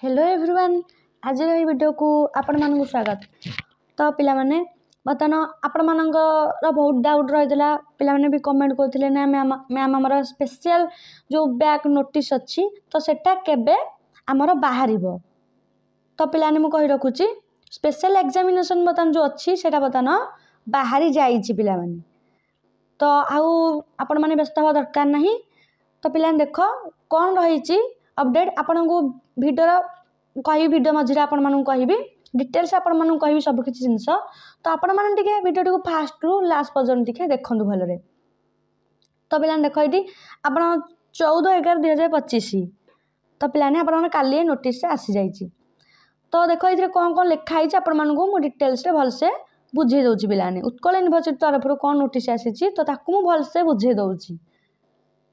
Hello everyone आज video को आपण मानक स्वागत। तो पिला माने बर्तमान आपण मानकर बहुत डाउट रही पिला माने भी कमेंट करथिले ना मैम हमर स्पेशल जो बैक नोटिस अच्छी तो सेटा केबे हमर बाहरिबो। तो पिलाने मु कहि रखुची स्पेशल एग्जामिनेशन बर्तमान जो अच्छी सेटा बर्तमान बाहरी जाइछि पिला माने। तो आउ आपण माने व्यस्त हो दरकार नहीं। तो पिला देखो कौन रही अपडेट आपण को भिडियो कहि भिडियो मझे आपण मानू कहि डिटेल्स आपण मानू कहि सब किछि जिंस। तो आपण माने टिके वीडियो को फास्ट रु लास्ट पर्यंत टिके देखंदु भलरे। तो पिला देखो ये आपण 14/11/2025 तो पिलाने आपण काली नोटिस से आसी जाइछि। तो देखो ये कौन कौन लिखा है आपण मानू मु डिटेल्स रे भलसे बुझे दउछि। पिलाने उत्कल यूनिवर्सिटी तरफ कौन नोटिस आसी तो ताकू मु भलसे बुझे दउछि।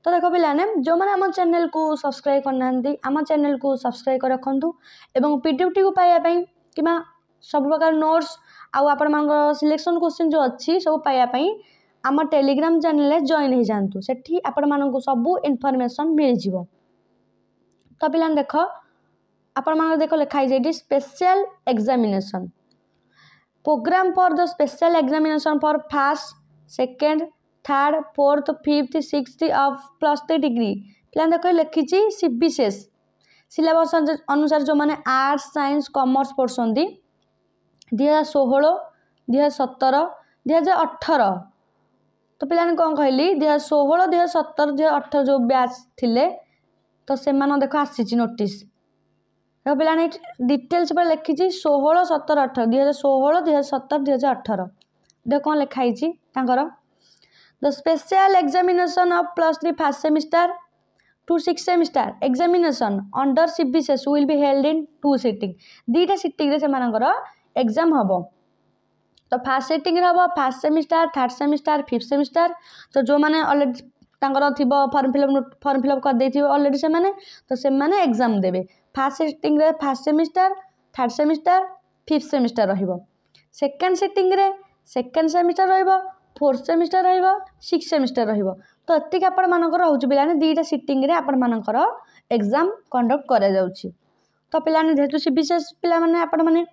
तो देखो पिलाने जो मैंने आम चैनल को सब्सक्राइब करना आम चैनल को सब्सक्राइब कर रखु एवं पीडीएफ को पाइबा कि सब प्रकार नोट्स आपण सिलेक्शन क्वेश्चन जो अच्छी सब पाइबा आम टेलीग्राम चैनल जॉइन हो जातु सेठी आपण मानक सब इनफॉरमेशन मिल जिवो। तो पिलाने देख आपण मानक देख लिखाई जाए special examination program for the special examination for first second third fourth fifth sixth of +3 degree पिलाने देख लिखी सीबीसीएस सिलेबस अनुसार जो मैंने आर्ट्स साइंस कॉमर्स पढ़ुं 2016 2017 2018। तो पिलाने कौन कहली 2016 2017 2018 जो बैच थिले तो से देख आसी नोटिस पिलाने डिटेल्स पर लिखी 16 17 18 2016 2017 2018 देख कौन लिखाई The special examination of +3 first semester to 6th semester examination under CBCS will be held in 2 sitting। दीटा sitting रे सेमानकर एग्जाम हबो। तो फर्स्ट सिटिंग रे हबो first semester third semester fifth semester. तो जो माने ऑलरेडी तांकर थिबो फॉर्म फिलअप कर देथिबो ऑलरेडी से माने तो से माने एग्जाम देबे। फर्स्ट सिटिंग रे first semester third semester fifth semester रहिबो। सेकंड सिटिंग रे सेकंड सेमिस्टर रहिबो फोर्थ सेमिस्टर रहिबो सिक्स सेमिस्टर रहिबो। तो एतिक आपण मानकर रहउछि पिलाने दीटा सिटिंग रे आपण मानकर एग्जाम कंडक्ट करा जाउछि। तो पिलाने जेतु सीबीसीएस पिला माने आपण माने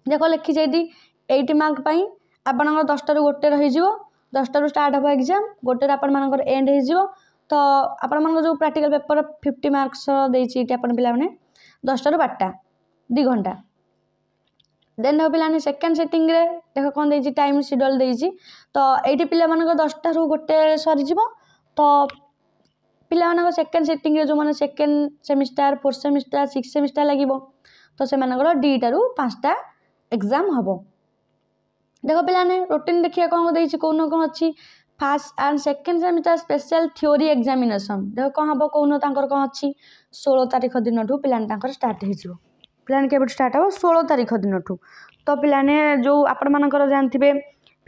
देखो लिखि जेडी 80 मार्क पई आपनकर 10 टा रु गोटे रहि जिवो 10 टा रु स्टार्ट हो एग्जाम गोटे आपण मानकर एंड हे जिवो। तो आपण मानकर जो प्रैक्टिकल पेपर 50 मार्क्स देछि आपण पिला माने 10 टा रु 12 टा 2 घंटा। देन पिलाने सेकेंड सेटिंग रे देख कौन देछि टाइम शेड्यूल देछि। तो एठी पिला मानक 10 टा रु गोटे सरी जिवो। तो पिला मानक सेकेंड सेटिंग रे जो माने second semester fourth semester six semester लागिवो तो से मानकर 2 टा रु 5 टा एग्जाम हबो। देखो पिलाने रूटीन देखिए कौन देछि कोन कोन अछि first and second semester special theory examination देखो कौन हबो कोन तांकर कोन अछि 16 तारिख दिन ठु पिलाने तांकर स्टार्ट हे जिवो। पिलाने के स्टार्ट हो 16 तारिख दिन ठू। तो पिलाने जो आपण मानकर जानथिबे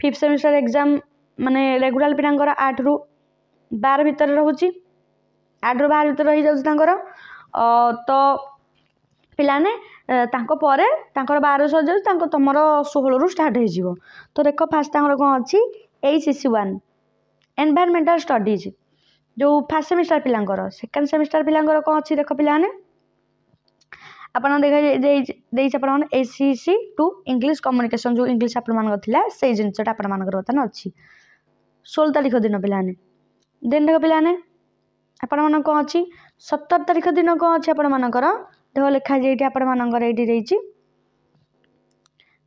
फिफ्थ सेमिस्टर एग्जाम माने रेगुलर पिलांकर 8 रु 12 भीतर रहउची 8 रु 12 भीतर रही जाउची तांकर। तो पिलाने तांको परे तांकर 12 सर जाउची तांको तमरो 16 रु स्टार्ट हे जिवो। तो देखो फर्स्ट तांकर कोन अछि ACC1 एनवायरमेंटल स्टडीज जो फर्स्ट सेमिस्टर पिलांकर। सेकंड सेमिस्टर पिलांकर कोन अछि देखो पिलाने आपण देखा आपण ACC2 इंग्लिश कम्युनिकेशन जो इंग्लिश आपण मान थिला से जिनसटा आपण मान बर्तन अच्छी 16 तारिख दिन पिलाने। देन देख पिलाने आपण मान कोन अछि 17 तारिख दिन कोन अछि आपण मानकर देख लिखा जेठी आपण मानकर एठी देछि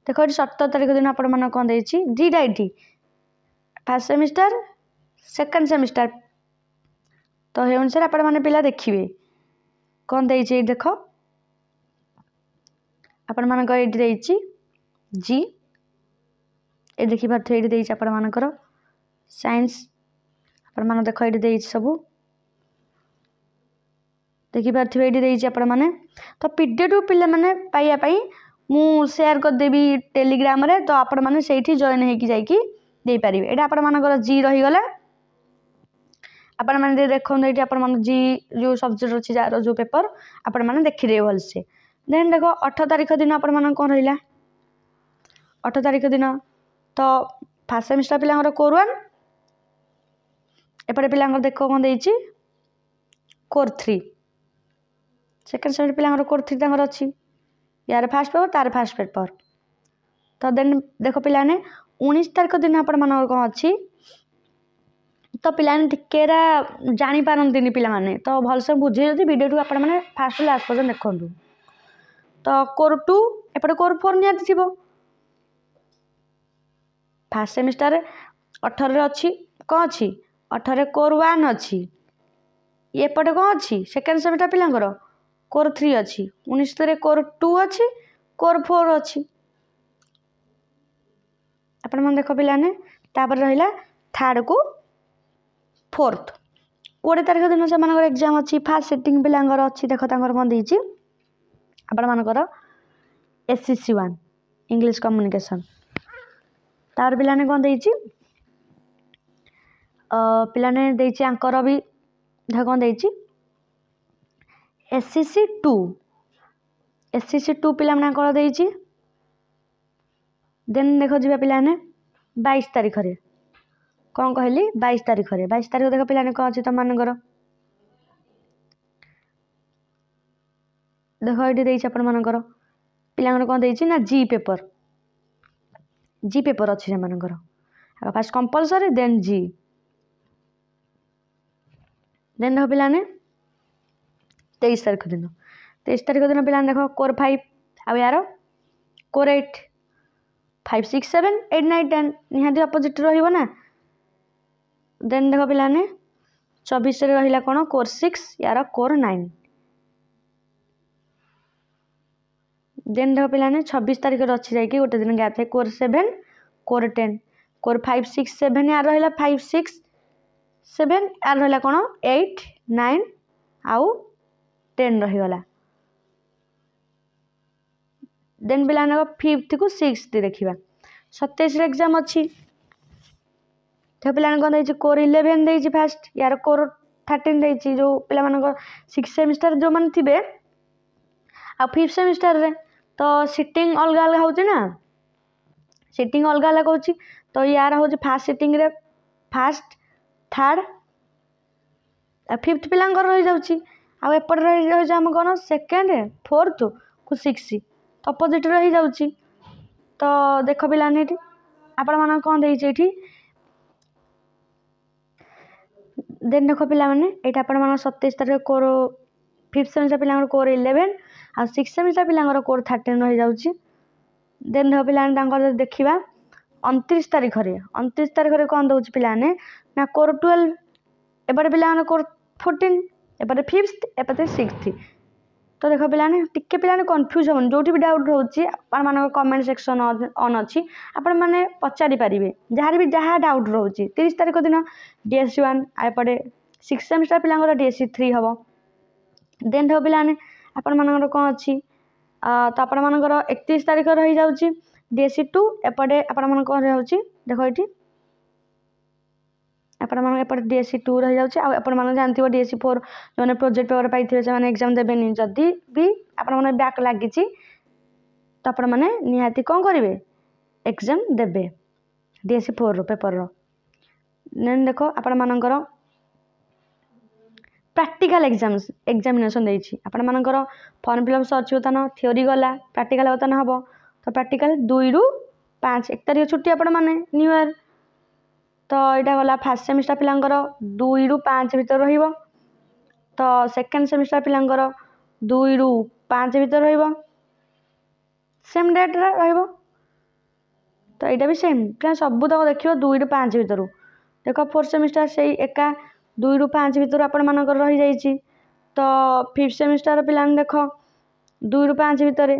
देखो 17 तारिख दिन आपण मान कोन देछि DIT first semester second semester. तो हे अनुसार आपण माने पिला देखिबे कोन देछि देखो आपण मानकर एठी देछि जी ए देखि बात एठी देछि आपण मानकर साइंस आपण मान देखो एठी देछि सब देखि बात एठी देछि आपण माने। तो पीडीएफ पिला माने पाइया पई मु शेयर कर देबी टेलीग्राम रे तो आपण माने सेठी जॉइन हे कि जाई कि दे परिबे। एटा आपण मानकर जी रही गला आपण माने देखो एठी आपण मान जी जो सब्जेक्ट अछि जार जो पेपर आपण माने देखि रे भल से। देन देखो 8 तारिख दिन आपण मान कोन रहिला 8 तारिख दिन तो फर्स्ट सेमिस्टर पिलांकर कोर 1 एपटे पिलांकर देखो कोन देछि कोर 3 सेकेंड सेमेस्टर पिलांगर कोर 3 तांगर अछि यार फास्ट पेपर तार फास्ट पेपर तो देन देखो पिलाने 19 तारिख दिन आपण मानकर कौन अच्छी तो पिलाने टिकेरा जानी पारंतिनी पिला माने तो भलसे बुझे जदि वीडियो आपण माने फास्ट लास्ट पर्यंत देखंतु तो कोर 2 एपटे कोर 4 नियाति थिबो फास्ट सेमिस्टर 18 रे अछि कौन अछि 18 कोर 1 अछि एपटे कौन अछि सेकेंड सेमेस्टर पिलांगर कोर 3 अछि 19 रे कोर 2 अछि कोर 4 अछि आपण मन देखो पिलाने तापर रहिला थर्ड को फोर्थ 20 तारिख दिन से मानकर एग्जाम अच्छी फास्ट सेटिंग पिलांगर अच्छी देख तांगर कौन देछि आपण मानकर SCC1 इंग्लिश कम्युनिकेशन तार पिलाने कौन देछि पिलाने देछि आंकर भी देख कौन देछि SCC2 पिला माने कौन देछि देन देखो जीवा पिलाने 22 तारिख रे कौन कहली 22 तारिख रे 22 तारिख देख पिलाने कौन अछि त मानकर देखो एटी देछि अपन मानकर पिलांगर कौन देछि ना जी पेपर अछि मानकर फर्स्ट कंपलसरी देन जी देन देखो पिलाने 23 तारिख दिन पिलाने देखो कोर 5 आ यार कोर 8 5 6 7 8 9 10 निहाती अपोजिट रहिबो ना देन देखो पिलाने 24 रे रहिला कोन कोर 6 यार कोर 9 देन देखो पिलाने 26 तारिख रे अछि जाय कि गोटे दिन गैप थे कोर 7 कोर 10 कोर 5 6 7 यार रहिला 5 6 7 यार रहिला कोन 8 9 आउ 10 रहि गला देन पिलाने 5th को 6th देखिबा 27 रे एग्जाम अछि तो पिलाने कौन देछि कोर 11 देछि फास्ट यार कोर 13 देछि जो पिला मानक 6 सेमिस्टर जो मन थिबे आ 5th सेमिस्टर रे तो सिटिंग अलग अलग होछि ना सिटिंग अलग अलग होछि तो यार होछि फास्ट सिटिंग रे फास्ट थर्ड आ 5th पिलांगर रहि जाउछि आ एपट रहि जाउछि हम कोन सेकंड फोर्थ को 6 अपोजिट रहि जाउछि तो देखो पिलाने एठी आपण मानक कोन देछि एठी देन देखो पिला माने एटा आपण मानक 27 तारिख कोर 5th सेमिस्टर पिलांगर कोर 11 आ 6th सेमिस्टर पिलांगर कोर 13 रहि जाउछि देन देखो पिलाने तांकर देखिबा 29 तारिख रे कोन दउछि पिलाने ना कोर 12 एपटे पिलाने कोर 14 एपटे 5th एपटे 6th तो देखो पिलाने टिके पिलाने कंफ्यूज होन जोठी भी डाउट होछि आपण मानक कमेंट सेक्शन ऑन अछि आपण माने पचारि परिबे जहार भी जहा डाउट रहउछि 30 तारिख दिन DSC1 एपटे 6 सेमिस्टर पिलांगर DSC3 हबो देन देखो पिलाने आपण मानकर कोन अछि तो आपण मानकर 31 तारिख रहि जाउछि DSC2 एपटे आपण मानकर कोन रहउछि देखो एठी आपण मानक एपटे DSC2 रहि जाउछि आ आपण मानक जानथिबो DSC4 जोने प्रोजेक्ट पेपर पाइथिबे से माने एग्जाम देबेनी जदी भी आपण माने बैक लागिछि तो आपण माने निहाती कोन करिवे एग्जाम देबे DSC4 रो पेपर रो नेन देखो आपण मानकर प्रैक्टिकल एग्जामिनेशन देछि आपण मानकर फॉर्म फिलअप सर्च होतन थ्योरी गला प्रैक्टिकल होतन हबो तो प्रैक्टिकल 2 रु 5 1 तारिख छुट्टी आपण माने न्यू ईयर तो यहाँ गला फास्ट सेमिस्टर पिलांगर 2 रु 5 भीतर रहिबो तो सेकेंड सेमिस्टर पिलांगर 2 रु 5 भीतर रहिबो सेम डेट रे रहिबो तो यहाँ भी सेम क्या सब तक देखियो 2 रु 5 भीतर देखो फोर्थ सेमिस्टर से एका 2 रु 5 भीतर आपण मानकर रहि जाइछि तो 5th सेमिस्टर पिलान देखो 2 रु 5 भीतर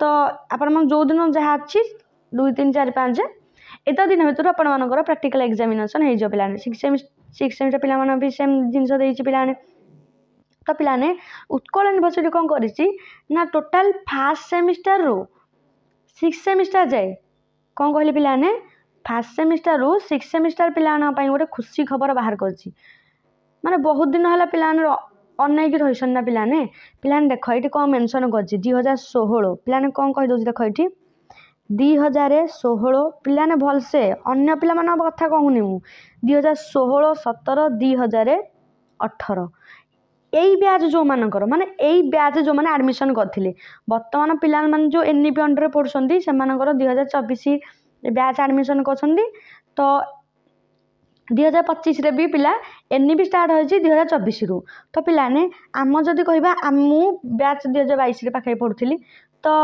तो आपण मन जो दिन जहा अछि 2 3 4 5 एत दिन भीतर आपण मानकर प्रैक्टिकल एग्जामिनेशन हे जो पिलाने 6 सेमिस्टर पिला मन भी सेम जिंस देछि पिलाने तो पिलाने उत्कल यूनिवर्सिटी कोन करिछि ना टोटल फास्ट सेमिस्टर रो 6 सेमिस्टर जाए कोन कहले पिलाने फास्ट सेमिस्टर रो 6 सेमिस्टर पिलाना पई गोटे खुशी खबर बाहर करछि माने बहुत दिन हला पिलाने अनैक रहिसन ना पिलाने देखो एठी कोन मेंशन करछि 2016 पिलाने कोन कहि दोछि देखो एठी 2016 पिलाने भल से अन्य पिला मान कथा कहूनी मु 2016 17 2018 एई ब्याज जो मानकर माने एई ब्याज जो माने एडमिशन करथिले वर्तमान पिला माने जो एनईपी अंडर पढुसंती से मानकर 2024 ब्याज एडमिशन करसंती तो 2025 रे भी पिला एनईपी स्टार्ट होइछि 2024 रु तो पिलाने आम जदि कहबा आमु ब्याज 2022 रे पाखे पढुथिली तो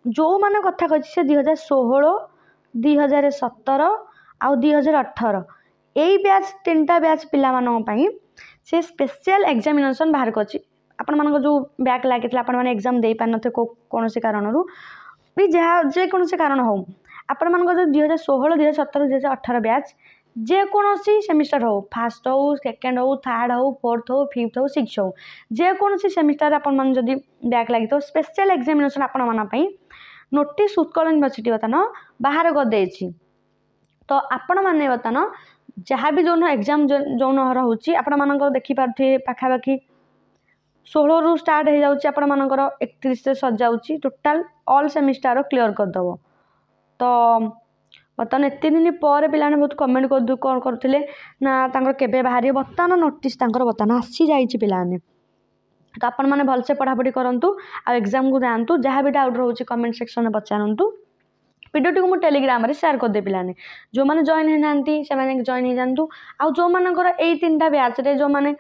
जो माने कथा कहछि से 2016 2017 आ 2018 एई ब्याज तीनटा ब्याज पिला मानन पई से स्पेशल एग्जामिनेशन बाहर करछि आपण मानको जो बैक लागितला आपण माने एग्जाम देई पानथे कोनोसी कारणरू भी जे कोनोसी कारण हो आपण मानको जो 2016 2017 2018 बैच जे कोनोसी सेमिस्टर हो फर्स्ट हो सेकंड हो थर्ड हो फोर्थ हो फिफ्थ हो सिक्स हो जे कोनोसी सेमिस्टर आपण मान जदी बैक लागि तो स्पेशल एग्जामिनेशन आपण माना पई नोटिस उत्कल यूनिवर्सिटी बतन बाहर कर देछि तो आपण माने बतन जहाँ भी जो एग्जाम जो रोचे आपण मानकर देखि पारथे पाखापाखि 16 रु स्टार्ट हो जाउची आपण मानकर 31 से सज जाउची टोटल ऑल सेमिस्टर क्लियर कर दबो तो बर्तमान एत दिन पर पिलाने बहुत कमेंट कर कौन करते ना तांकर केबे बाहरी बर्तमान नोटिस तांकर बर्तमान आसी जाइए पिलाने तो आपण मैंने भलसे पढ़ापढ़ी करूँ आ एग्जाम को जातु जहाँ भी डाउट रोचे कमेंट सेक्शन में पचारतु वीडियो को टेलीग्राम रे शेयर कर दे पिलाने जो मैंने जॉइन होना से जॉइन हो जातु आउ जो मानकर यही 3टा बैच रे जो मैंने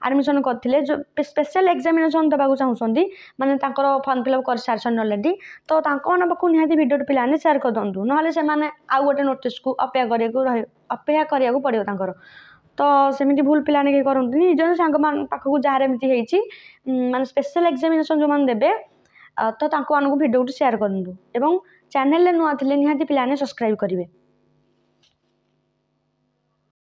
एडमिशन करथिले जो स्पेशल एग्जामिनेशन देबाक चाहूछंती माने तांकर फॉर्म फिलअप कर सारछन ऑलरेडी तो तांको मन बकु निहाती वीडियो पिलाने शेयर कर दंतु नहले से माने आउ गोटे नोटिस को अपेक्षा करिया को पड़ियो तांकर तो सेमिति भूल पिलाने के करंतु निज सांग मान पाखकु जहार एमिति हेछि माने स्पेशल एग्जामिनेशन जो मान देबे तो तांको मानकु वीडियो शेयर करंतु एवं चैनल ले नुआ थिले निहाती पिलाने सब्सक्राइब करिवे।